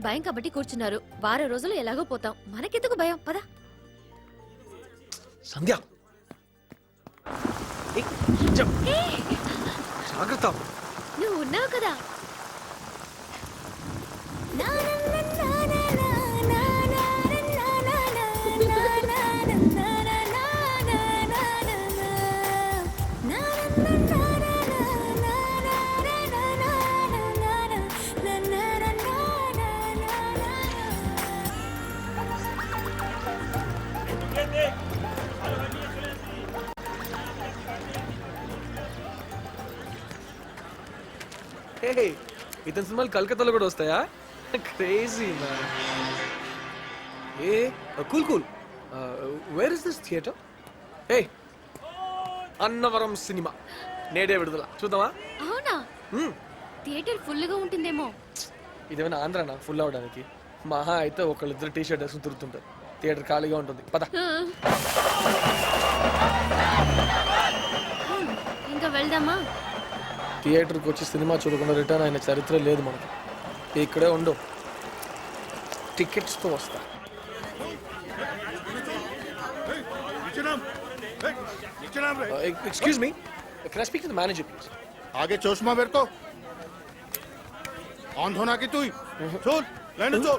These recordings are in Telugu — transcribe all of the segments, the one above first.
భయం కాబట్టి కూర్చున్నారు. వారం రోజులు ఎలాగో పోతాం, మనకెందుకు భయం? పద. సంధ్య జాగ్రత్త, నువ్వు ఉన్నావు కదా. ఇతని సినిమాలు కలకత్తాలో కూడా వస్తాయా? Crazy man. A cool cool. Where is this theatre? A Annavaram cinema నేడే విడుదల, చూద్దామా? అవునా? థియేటర్ ఫుల్ గా ఉంటుందేమో. ఇదేమైనా ఆంధ్రానా ఫుల్ అవడానికి? మహా అయితే ఒకళ్ళిద్దరు టీ షర్ట్ వేసుకుని తిరుగుతుంటారు. థియేటర్ ఖాళీగా ఉంటుంది. పద. ఇంకా వెళ్దామా? థియేటర్కి వచ్చి సినిమా చూడకుండా రిటర్న్ అయిన చరిత్ర లేదు మనకి. ఇక్కడే ఉండు, టికెట్స్తో వస్తా. Excuse me, can I speak to the manager please? आगे चश्मा मेरे को ऑन होना की तू चल लेने चल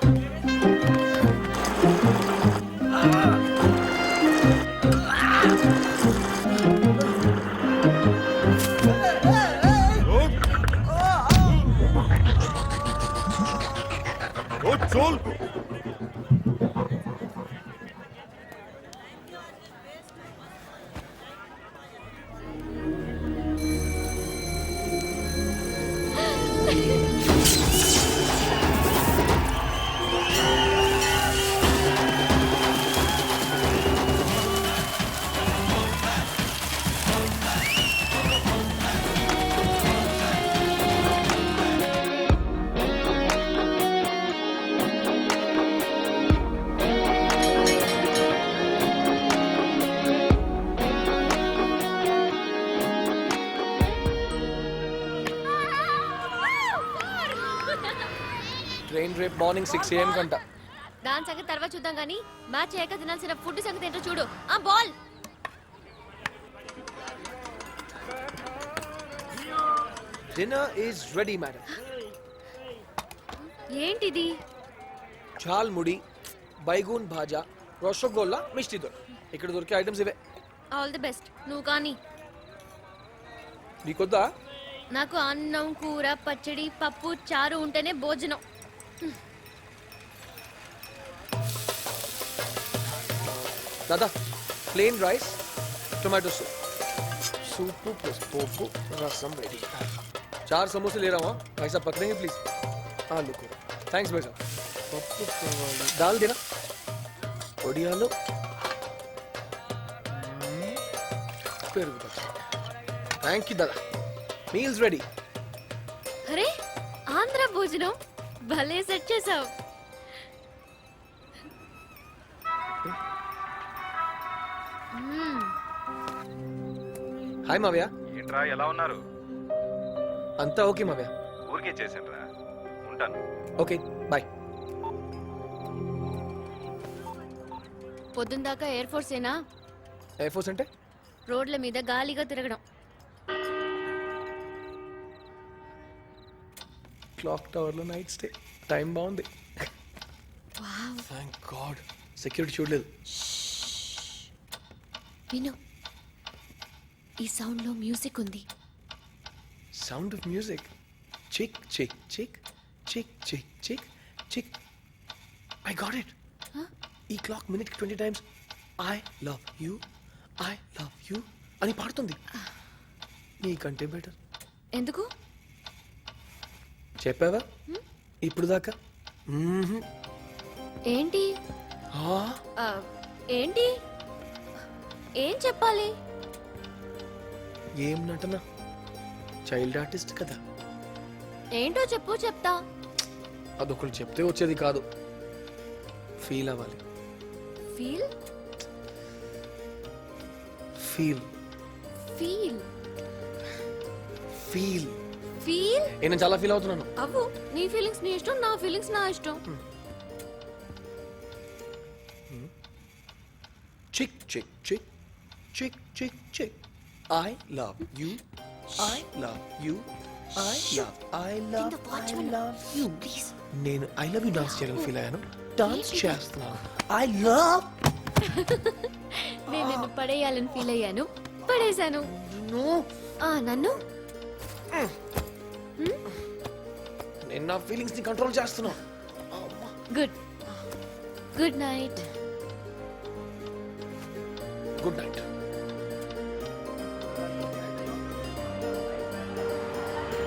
चल ట్రైన్ రేపు మార్నింగ్ 6 AM కంట. దాని సంగతి తర్వాత చూద్దాం గానీ, మ్యాచ్ అయ్యాక తినాల్సిన ఫుడ్ సంగతి ఏంటో చూడు. ఆ ball dinner is ready madam. ఏంటిది? చాల్ ముడి, బైగూన్ భాజా, రసగోల్లా, మిష్టి దోర్. ఇక్కడ దొరికే ఐటమ్స్ ఇవే. All the best. నువ్వు కానీ. నీకొద్దా? నాకు అన్నం, కూర, పచ్చడి, పప్పు, చారు ఉంటేనే భోజనం. दादा plain rice tomato soup, soup plus पोपू रसम रेडी. 4 समोसे ले रहा हूँ भाई साहब, पकड़ेंगे प्लीज? हाँ लो, थैंक्स भाई साहब. पप्पू दाल देना, ओडियालो, थैंक यू दादा. Meals ready. అరే ఆంధ్ర భోజనం భలే సెట్ చేసావు. హాయ్ మావయ్య. ఏంట్రా ఎలా ఉన్నారు? అంతా ఓకే మావయ్య. ఊరికే చేశానురా, ఉంటాను. Okay bye. పొద్దున్న దాకా ఎయిర్ ఫోర్స్ ఏనా? ఎయిర్ ఫోర్స్ అంటే? రోడ్ల మీద గాలిగా తిరగడం. క్లాక్ టవర్ లో నైట్ స్టే. టైం బాగుంది. థ్యాంక్ గాడ్ సెక్యూరిటీ చూడలేదు. విను, ఈ సౌండ్ లో మ్యూజిక్ ఉంది. Sound of music. చిక్ చిక్ చిక్ చిక్ చిక్ చిక్ చిక్. I got it. ఈ clock minute 20 times I love you I love you అని పాడుతుంది. నీకంటే బెటర్. ఎందుకు చెప్పావా ఇప్పుడు దాకా? ఏంటి? ఏంటి? ఏం చెప్పాలి? ఏం నటన, చైల్డ్ ఆర్టిస్ట్ కదా. ఏంటో చెప్పు, చెప్తా. అదొకరు చెప్తే వచ్చేది కాదు, ఫీల్ అవ్వాలి. Feel? Feel feel feel feel నేను చాలా ఫీల్ అవుతున్నాను. అవ్వు. నీ ఫీలింగ్స్ నీ ఇష్టం, నా ఫీలింగ్స్ నా ఇష్టం. Chick, chick, chick, chick, chick, chick. I love you. I love you. I love you. Please. నేను ఐ లవ్ యూ డాన్స్ చేయాలని ఫీల్ అయ్యాను. డాన్స్ చేస్తున్నాను. ఐ లవ్ నేను నిన్ను పడేయాలని ఫీల్ అయ్యాను, పడేశాను. నన్ను నేను నా ఫీలింగ్స్ ని కంట్రోల్ చేస్తున్నా. Good good night. Good night.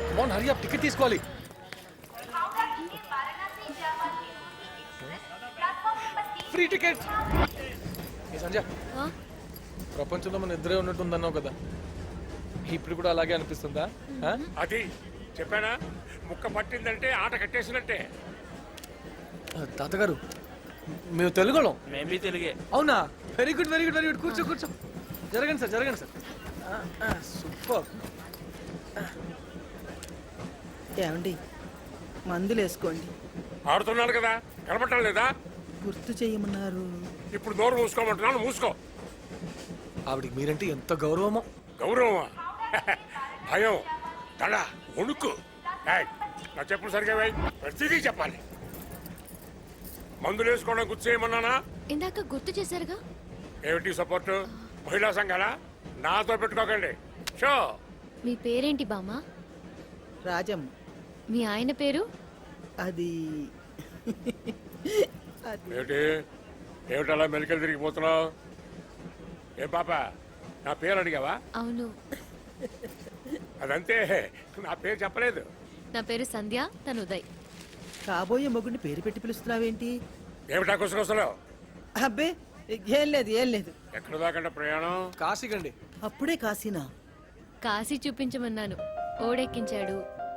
Come on Hari up, ticket తీసుకోవాలి. Free ticket. ఏ సంజయ్, ప్రపంచంలో మన ఇద్దరే ఉన్నట్టుందన్నావు కదా, ఇప్పుడు కూడా అలాగే అనిపిస్తుందా? అది చెప్పానా, ముక్క పట్టిందంటే ఆట కట్టేసినట్టే. తాతగారు మేము తెలుగులో. మేబీ తెలుగే. అవునా? Very good very good very good. కూర్చో కూర్చో. జరగండి సార్ జరగండి సార్. సూపర్. ఏమండి, మందులు వేసుకోండి. ఆడుతున్నాను కదా, కనపడటం లేదా? గుర్తు చేయమన్నారు. ఇప్పుడు నోరు మూసుకోమంటున్నాను, మూసుకో. ఆవిడికి మీరంటే ఎంత గౌరవమో. గౌరవమా? భయం, తడ, వణుకు. ఏయ్, నా చెప్పులు సరిగా వేయి, ప్రతిదీ చెప్పాలి. మందులు వేసుకోవడం గుర్తు చేయమన్నానా? ఇందాక గుర్తు చేశారుగా. ఏమిటి సపోర్టు? మహిళా సంఘాలా? నాతో పెట్టుకోకండి. షో. మీ పేరేంటి బామ్మ? రాజమ్మ. మీ ఆయన పేరు? అది ఏమిటి ఏమిటలా మెలికలు తిరిగిపోతున్నావు? ఏం పాప, నా పేరు అడిగావా? అవును. అదంతే, నా పేరు చెప్పలేదు. నా పేరు సంధ్య, తను ఉదయ్. కాబోయే మొగుడిని పేరు పెట్టి పిలుస్తున్నావేంటి? ఏమిటా కుసకొసలేవు? అబ్బే, ఏం లేదు ఏం లేదు. ఎక్కడ దాకంటే ప్రయాణం? కాశీకండి. అప్పుడే కాసినా? కాశీ చూపించమన్నాను. ఓడెక్కించాడు,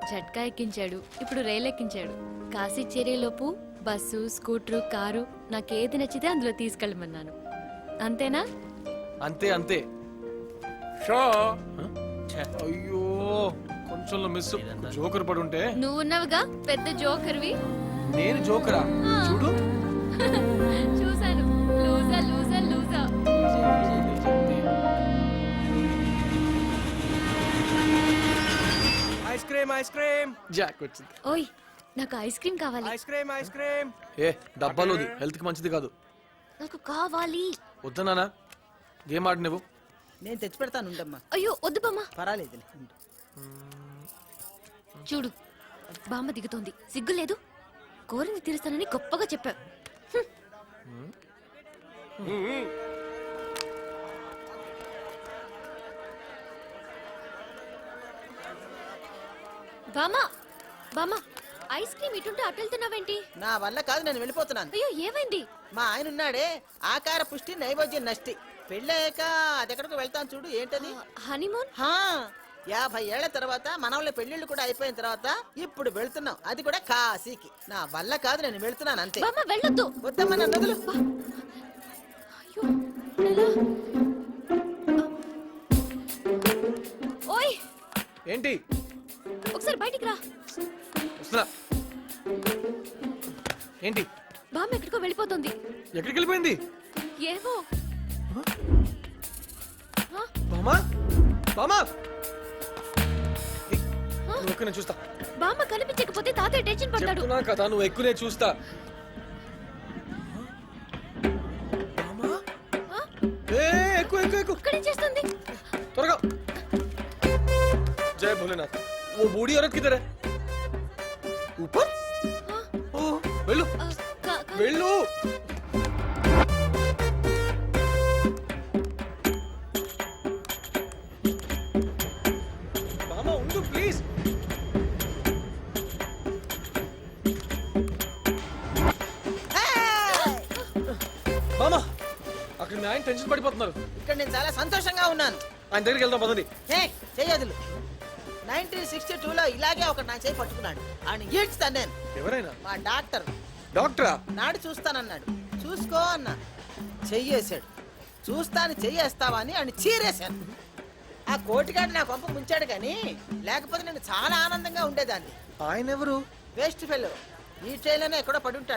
జట్కా ఎక్కించాడు, ఇప్పుడు రైలు ఎక్కించాడు. కాశీ చేరేలోపు బస్సు, స్కూటరు, కారు నాకేది నచ్చితే అందులో తీసుకెళ్ళమన్నాను. అంతేనా? అంతే అంతే. షో. అయ్యో కొంచెంలో మిస్. జోకర్ పడి ఉంటే. నువ్వు ఉన్నావుగా పెద్ద జోకర్వి. నేను జోకరా? చూడు. చూసాను. లూజా లూజా లూజా. ఐస్ క్రీమ్ ఐస్ క్రీమ్ జాక్ వచ్చింది. ఓయ్, నాకు ఐస్ క్రీమ్ కావాలి. Ice cream ice cream. ఏ డబ్బాలోది, హెల్త్ కి మంచిది కాదు. నాకు కావాలి. వద్దనా? గేమ్ ఆడి నువ్వు. నేను తెచ్చి పెడతాను, ఉండమ్మా. అయ్యో వద్దు బామ్మ. పర్వాలేదు. చూడు, బామ్మ దిగుతోంది. సిగ్గు లేదు? కోరింది తీరుస్తానని గొప్పగా చెప్పావు. బామ్మ బామ్మ, ఐస్ క్రీమ్ ఇటుంటే అటు వెళ్తున్నావేంటి? నా వల్ల కాదు, నేను వెళ్ళిపోతున్నాను. అయ్యో ఏమైంది? మా ఆయన ఉన్నాడే, ఆకార పుష్టి నైవేద్యం నష్టి. పెళ్ళయ్యాక అదెక్కడికి వెళ్తాను చూడు. ఏంటది? హనీమూన్. 50 ఏళ్ల తర్వాత మనవళ్ళ పెళ్లిళ్ళు కూడా అయిపోయిన తర్వాత ఇప్పుడు వెళ్తున్నాం, అది కూడా కాశీకి. నా వల్ల కాదు, నేను వెళ్తున్నాను అంతే. బామ్మ వెళ్ళొద్దు. వద్దమ్మా, నన్ను వదులు. అయ్యో ఎలా? ఓయ్ ఏంటి? ఒకసారి బయటికి రా. వస్తున్నా. ఏంటి? బామ్మ ఎక్కడికో వెళ్ళిపోతుంది. ఎక్కడికి వెళ్ళిపోయింది? ఏవో. బామా బామా, నువ్వు ఎక్కువ, నేను చూస్తా. బామ్మ కనిపించకపోతే తాతయ్య టెన్షన్ పడతాడు. చెప్తున్నా కదా, నువ్వు ఎక్కువ, నేను చూస్తా. బామా, ఎక్కువ ఎక్కువ ఎక్కువ. ఇక్కడేం చేస్తుంది? త్వరగా. जय भोलेनाथ. वो बूढ़ी औरत किधर है? ऊपर? ओ, వెళ్ళు వెళ్ళు. మామ ఉండు ప్లీజ్. మామ, అక్కడ మీ ఆయన టెన్షన్ పడిపోతున్నారు. ఇక్కడ నేను చాలా సంతోషంగా ఉన్నాను. ఆయన దగ్గరికి వెళ్దాం పదండి. చెయ్యదులు. 1962లో ఇలాగే ఒక నా చేయి పట్టుకున్నాడు. ఆయన ఈడ్చుతాను నేను. ఎవరైనా? మా డాక్టర్. డాక్టరా? నాడు చూస్తానన్నాడు. చూసుకో అన్నా. చెయ్యేశాడు. చూస్తాను చెయ్యేస్తావా అని ఆయన చీరేశాను. ఆ కోటిగాడు నా కొంప ముంచాడు కానీ లేకపోతే నేను చాలా ఆనందంగా ఉండేదాన్ని. ఆయన ఎవరు? వేస్ట్ ఫెలో ఈ ట్రైన్లోనే ఎక్కడో పడి ఉంటాడు.